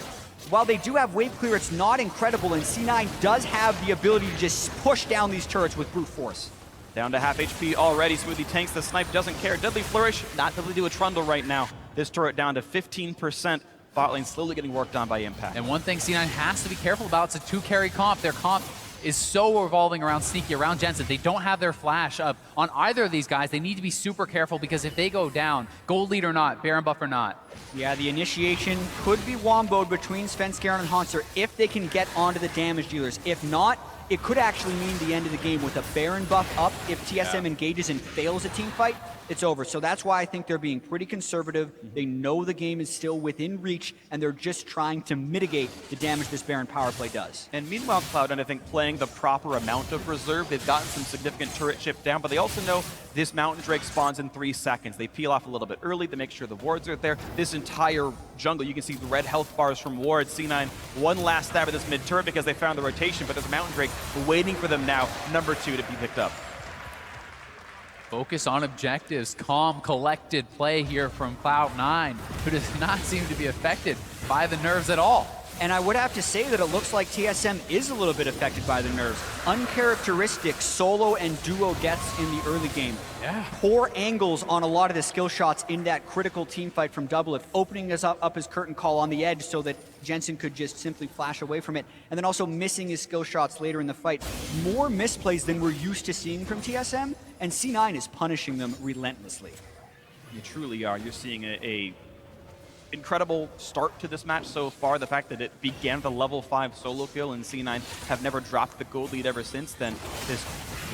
while they do have wave clear, it's not incredible, and C9 does have the ability to just push down these turrets with brute force. Down to half HP already. Smoothie tanks the snipe, doesn't care. Deadly Flourish, not able to do a trundle right now. This turret down to 15%. Bot lane slowly getting worked on by impact. And one thing C9 has to be careful about, it's a two-carry comp. Their comp is so revolving around Sneaky, around Jensen. They don't have their flash up on either of these guys. They need to be super careful because if they go down, gold lead or not, Baron buff or not. Yeah, the initiation could be womboed between Svenskeren and Haunter if they can get onto the damage dealers. If not, it could actually mean the end of the game with a Baron buff up. If TSM engages and fails a team fight, it's over. So that's why I think they're being pretty conservative. They know the game is still within reach, and they're just trying to mitigate the damage this Baron power play does. And meanwhile, Cloud9, I think, playing the proper amount of reserve. They've gotten some significant turret shift down, but they also know this Mountain Drake spawns in 3 seconds. They peel off a little bit early to make sure the wards are there. This entire jungle, you can see the red health bars from wards. C9, one last stab at this mid turret because they found the rotation, but there's a Mountain Drake waiting for them now, number 2 to be picked up. Focus on objectives, calm, collected play here from Cloud9, who does not seem to be affected by the nerves at all. And I would have to say that it looks like TSM is a little bit affected by the nerves. Uncharacteristic solo and duo deaths in the early game. Yeah. Poor angles on a lot of the skill shots in that critical team fight from Double It, opening us up his curtain call on the edge so that Jensen could just simply flash away from it, and then also missing his skill shots later in the fight. More misplays than we're used to seeing from TSM, and C9 is punishing them relentlessly. You truly are. You're seeing a incredible start to this match so far. The fact that it began with a level 5 solo kill and C9 have never dropped the gold lead ever since then. This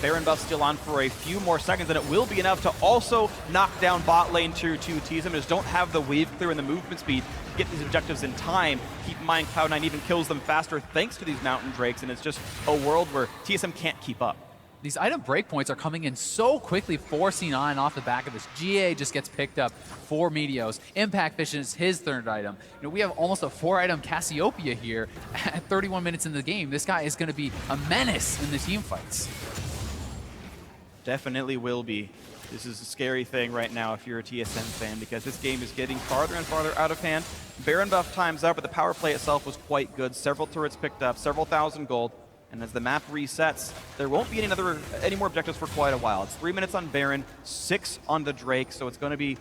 Baron buff still on for a few more seconds, and it will be enough to also knock down bot lane tier 2. TSM just don't have the wave clear and the movement speed to get these objectives in time. Keep in mind, Cloud9 even kills them faster thanks to these Mountain Drakes, and it's just a world where TSM can't keep up. These item breakpoints are coming in so quickly for C9 off the back of this. GA just gets picked up for Meteos. Impact Vision is his third item. You know, we have almost a 4-item Cassiopeia here at 31 minutes in the game. This guy is going to be a menace in the team fights. Definitely will be. This is a scary thing right now if you're a TSM fan, because this game is getting farther and farther out of hand. Baron buff time's up, but the power play itself was quite good. Several turrets picked up, several thousand gold. And as the map resets, there won't be any more objectives for quite a while. It's 3 minutes on Baron, 6 on the Drake, so it's going to be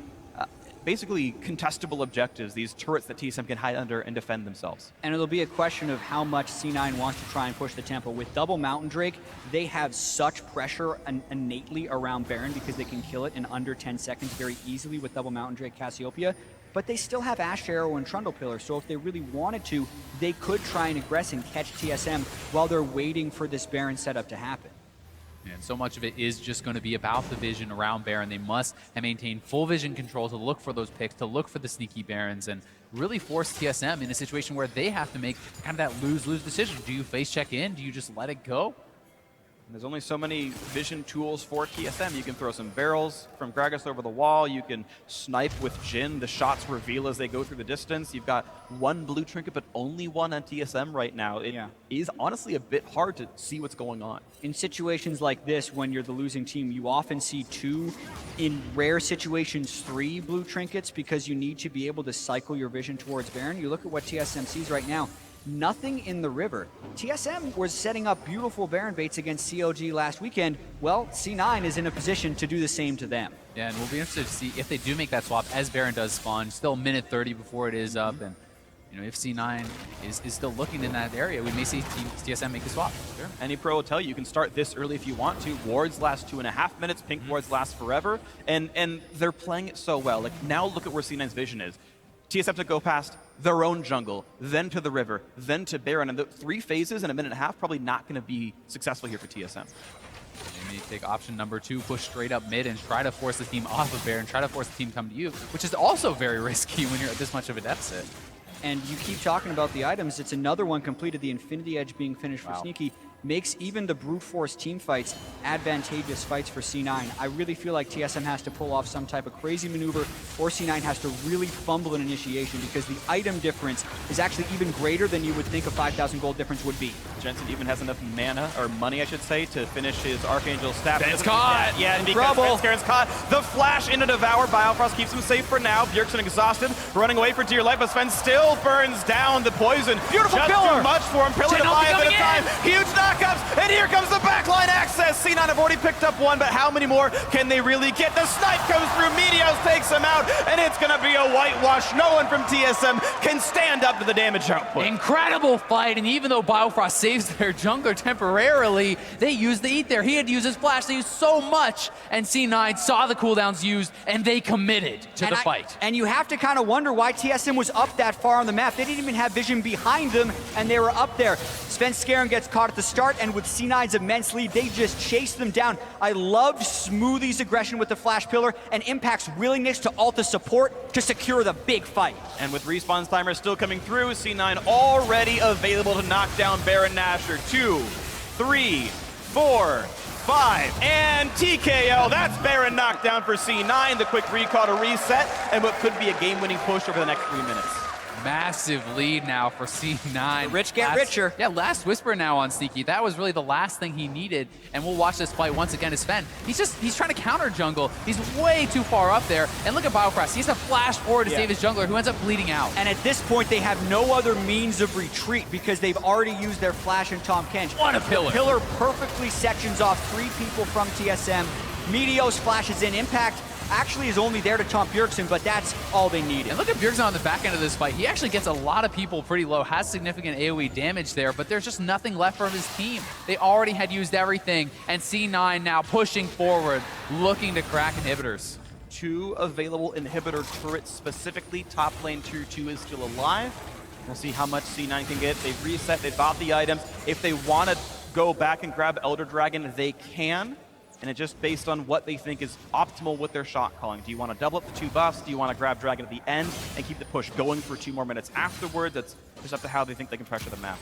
basically contestable objectives, these turrets that TSM can hide under and defend themselves. And it'll be a question of how much C9 wants to try and push the tempo. With double Mountain Drake, they have such pressure innately around Baron because they can kill it in under 10 seconds very easily with double Mountain Drake Cassiopeia. But they still have Ash Arrow and Trundle Pillar, so if they really wanted to, they could try and aggress and catch TSM while they're waiting for this Baron setup to happen. And so much of it is just going to be about the vision around Baron. They must maintain full vision control to look for those picks, to look for the sneaky Barons, and really force TSM in a situation where they have to make kind of that lose-lose decision. Do you face check in? Do you just let it go? There's only so many vision tools for TSM. You can throw some barrels from Gragas over the wall. You can snipe with Jhin. The shots reveal as they go through the distance. You've got one blue trinket, but only one on TSM right now. It is honestly a bit hard to see what's going on. In situations like this, when you're the losing team, you often see 2, in rare situations 3 blue trinkets because you need to be able to cycle your vision towards Baron. You look at what TSM sees right now. Nothing in the river. TSM was setting up beautiful Baron baits against COG last weekend. Well, C9 is in a position to do the same to them. Yeah, and we'll be interested to see if they do make that swap as Baron does spawn. Still a minute 30 before it is up, and you know, if C9 is still looking in that area, we may see TSM make a swap. Sure. Any pro will tell you can start this early if you want to. Wards last 2.5 minutes, pink wards last forever, and they're playing it so well. Like, now look at where C9's vision is. TSM to go past their own jungle, then to the river, then to Baron, and the 3 phases in a minute and a half probably not going to be successful here for TSM. They may take option number 2, push straight up mid and try to force the team off of Baron, try to force the team come to you, which is also very risky when you're at this much of a deficit. And you keep talking about the items. It's another one completed, the Infinity Edge being finished for Sneaky. Makes even the brute force team fights advantageous fights for C9. I really feel like TSM has to pull off some type of crazy maneuver, or C9 has to really fumble an initiation, because the item difference is actually even greater than you would think a 5,000 gold difference would be. Jensen even has enough mana, or money I should say, to finish his Archangel staff. Ben's caught! Yeah, and because Svenskaren's caught, the flash into Devour. Biofrost keeps him safe for now. Bjergsen exhausted, running away for dear life, but Sven still burns down the poison. Beautiful Just pillar! too much for him. Pillar to 5 at a time. Huge knockups, and here comes the backline access. C9 have already picked up one, but how many more can they really get? The snipe comes through, Meteos takes him out, and it's gonna be a whitewash. No one from TSM can stand up to the damage output. Incredible fight, and even though Biofrost saves their jungler temporarily, they used the Eat there. He had to use his flash, they used so much, and C9 saw the cooldowns used, and they committed to the fight. And you have to kind of wonder why TSM was up that far on the map. They didn't even have vision behind them, and they were up there. Svenskeren gets caught at the start, and with C9's immense lead, they just chased them down. I loved Smoothie's aggression with the flash pillar, and Impact's willingness to ult the support to secure the big fight. And with respawn timer still coming through, C9 already available to knock down Baron Nashor. 2, 3, 4, 5, and TKO. That's Baron knocked down for C9. The quick recall to reset, and what could be a game-winning push over the next 3 minutes. Massive lead now for C9. The rich get richer. Yeah, last Whisper now on Sneaky. That was really the last thing he needed, and we'll watch this fight once again as Sven. He's trying to counter jungle. He's way too far up there, and look at Biofrost. He has to flash forward to save his jungler, who ends up bleeding out. And at this point, they have no other means of retreat because they've already used their flash and Tahm Kench. What a pillar. The pillar perfectly sections off 3 people from TSM. Meteos flashes in. Impact actually is only there to taunt Bjergsen, but that's all they needed. And look at Bjergsen on the back end of this fight. He actually gets a lot of people pretty low, has significant AoE damage there, but there's just nothing left from his team. They already had used everything, and C9 now pushing forward, looking to crack inhibitors. 2 available inhibitor turrets specifically. Top lane tier 2 is still alive. We'll see how much C9 can get. They've reset, they bought the items. If they want to go back and grab Elder Dragon, they can. And it's just based on what they think is optimal with their shot calling. Do you want to double up the 2 buffs? Do you want to grab Dragon at the end and keep the push going for 2 more minutes afterwards? That's just up to how they think they can pressure the map.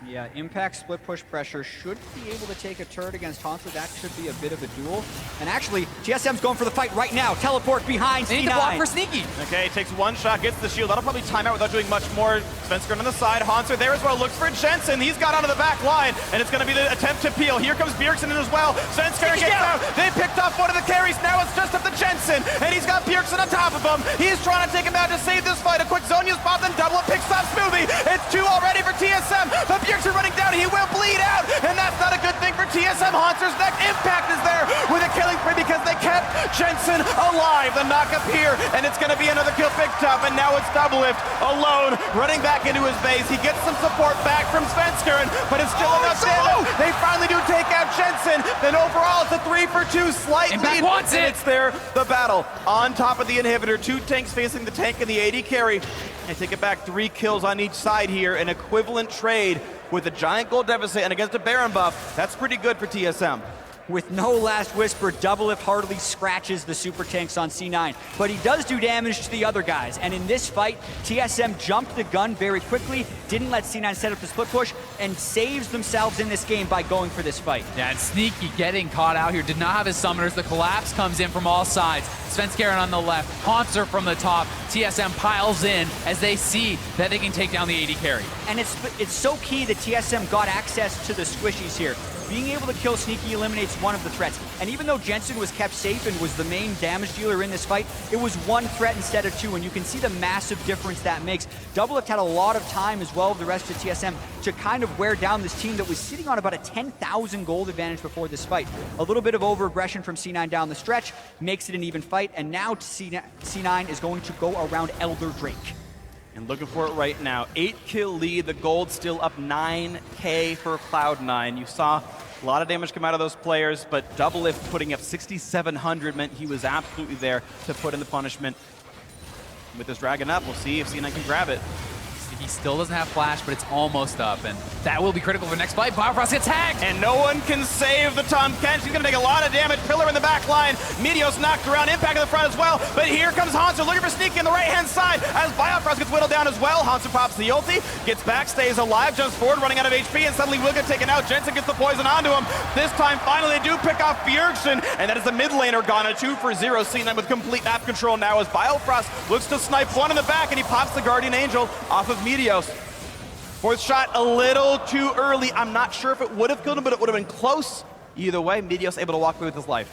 Yeah, Impact split push pressure should be able to take a turret against Haunter. That should be a bit of a duel. And actually, TSM's going for the fight right now. Teleport behind They C9. need to block for Sneaky. Okay, takes 1 shot, gets the shield. That'll probably time out without doing much more. Svenskeren on the side. Haunter there as well. Looks for Jensen. He's got onto the back line, and it's going to be the attempt to peel. Here comes Bjergsen in as well. Svenskeren gets out. They picked off one of the carries. Now it's just up to Jensen, and he's got Bjergsen on top of him. He's trying to take him out to save this fight. A quick Zonia's pop, then double up, picks off Smoothie. It's 2 already for TSM, but Bjergsen running down. He will bleed out, and that's not a good thing for TSM. Haunter's next. Impact is there with a killing spree because they kept Jensen alive. The knockup here, and it's going to be another kill picked up, and now it's Doublelift alone, running back into his base. He gets some support back from Svenskeren, but it's still enough damage. They finally do take out Jensen. Then overall, it's a 3 for 2 slight Impact lead. wants it. It's there, the battle on top of the inhibitor. 2 tanks facing the tank and the AD carry. They take it back, 3 kills on each side here, an equivalent trade with a giant gold deficit and against a Baron buff. That's pretty good for TSM. with no last whisper, Doublelift hardly scratches the super tanks on C9, but he does do damage to the other guys. And in this fight, TSM jumped the gun very quickly, didn't let C9 set up the split push, and saves themselves in this game by going for this fight. Yeah, and Sneaky getting caught out here. Did not have his summoners. The collapse comes in from all sides. Svenskeren on the left, Haunter from the top. TSM piles in as they see that they can take down the AD carry. And it's so key that TSM got access to the squishies here. Being able to kill Sneaky eliminates one of the threats. And even though Jensen was kept safe and was the main damage dealer in this fight, it was one threat instead of two, and you can see the massive difference that makes. Doublelift had a lot of time as well of the rest of TSM to kind of wear down this team that was sitting on about a 10,000 gold advantage before this fight. A little bit of over-aggression from C9 down the stretch makes it an even fight, and now C9 is going to go around Elder Drake. And looking for it right now. 8-kill lead, the gold still up 9K for Cloud9. You saw a lot of damage come out of those players, but Doublelift putting up 6,700 meant he was absolutely there to put in the punishment. With this dragon up, we'll see if C9 can grab it. He still doesn't have flash, but it's almost up, and that will be critical for the next fight. Biofrost gets tagged! And no one can save the Tom Kench. He's going to take a lot of damage. Pillar in the back line. Meteos knocked around. Impact in the front as well. But here comes Haunter looking for Sneaky on the right-hand side as Biofrost gets whittled down as well. Haunter pops the ulti, gets back, stays alive, jumps forward, running out of HP, and suddenly will get taken out. Jensen gets the poison onto him. This time, finally, they do pick off Bjergsen, and that is the mid laner gone. A 2 for 0. C9 with complete map control now as Biofrost looks to snipe one in the back, and he pops the Guardian Angel off of Meteos. Fourth shot a little too early. I'm not sure if it would have killed him, but it would have been close. Either way, Meteos able to walk away with his life.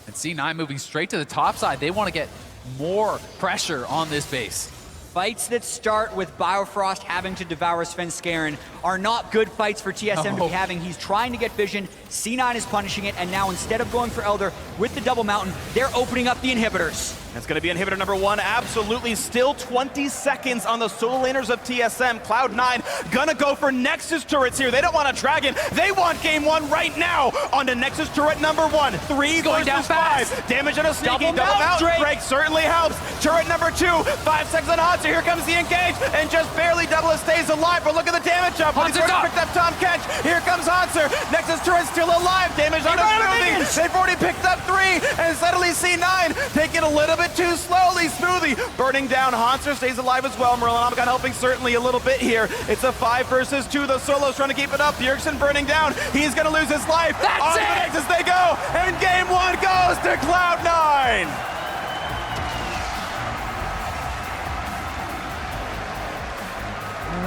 And C9 moving straight to the top side. They want to get more pressure on this base. Fights that start with Biofrost having to devour Svenskeren are not good fights for TSM to be having. He's trying to get vision, C9 is punishing it, and now instead of going for Elder with the double mountain, they're opening up the inhibitors. That's going to be inhibitor number 1, absolutely. Still 20 seconds on the solo laners of TSM. Cloud9 gonna go for Nexus turrets here. They don't want a dragon, they want game 1 right now. On to Nexus turret number 1. 3 going down fast. 5. Damage on a Sneaky, Double double mount, mount. Drake certainly helps. Turret number 2, 5 seconds on Haunter. Here comes the engage, and just barely Doublelift stays alive, but look at the damage up. He's already picked up Tom Kench. Here comes Haunter. Nexus turret still alive. Damage on a Smoothie. They've already picked up 3, and suddenly C9 taking a little bit too slowly. Smoothie burning down. Haunter stays alive as well. Merlin helping certainly a little bit here. It's a 5 versus 2. The solos trying to keep it up. Bjergsen burning down. He's going to lose his life. That's on it! the Nexus they go, and game 1 goes to Cloud9.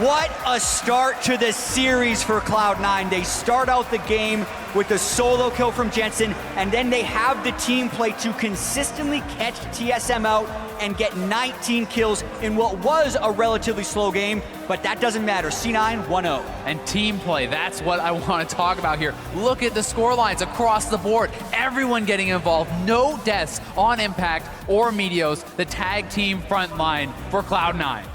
What a start to the series for Cloud9. They start out the game with a solo kill from Jensen, and then they have the team play to consistently catch TSM out and get 19 kills in what was a relatively slow game, but that doesn't matter. C9 1-0. And team play, that's what I want to talk about here. Look at the score lines across the board. Everyone getting involved. No deaths on Impact or Meteos, the tag team front line for Cloud9.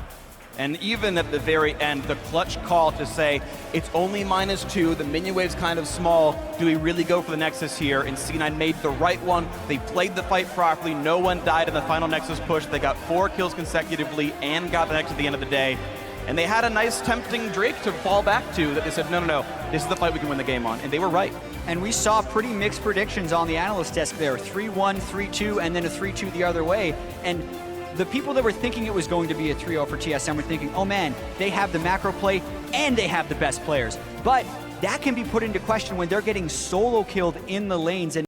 And even at the very end, the clutch call to say, it's only -2, the minion wave's kind of small, do we really go for the Nexus here? And C9 made the right one. They played the fight properly. No one died in the final Nexus push. They got 4 kills consecutively and got the Nexus at the end of the day. And they had a nice tempting Drake to fall back to that they said, no, this is the fight we can win the game on. And they were right. And we saw pretty mixed predictions on the analyst desk there. 3-1, 3-2, and then a 3-2 the other way. And the people that were thinking it was going to be a 3-0 for TSM were thinking, oh man, they have the macro play and they have the best players. But that can be put into question when they're getting solo killed in the lanes. And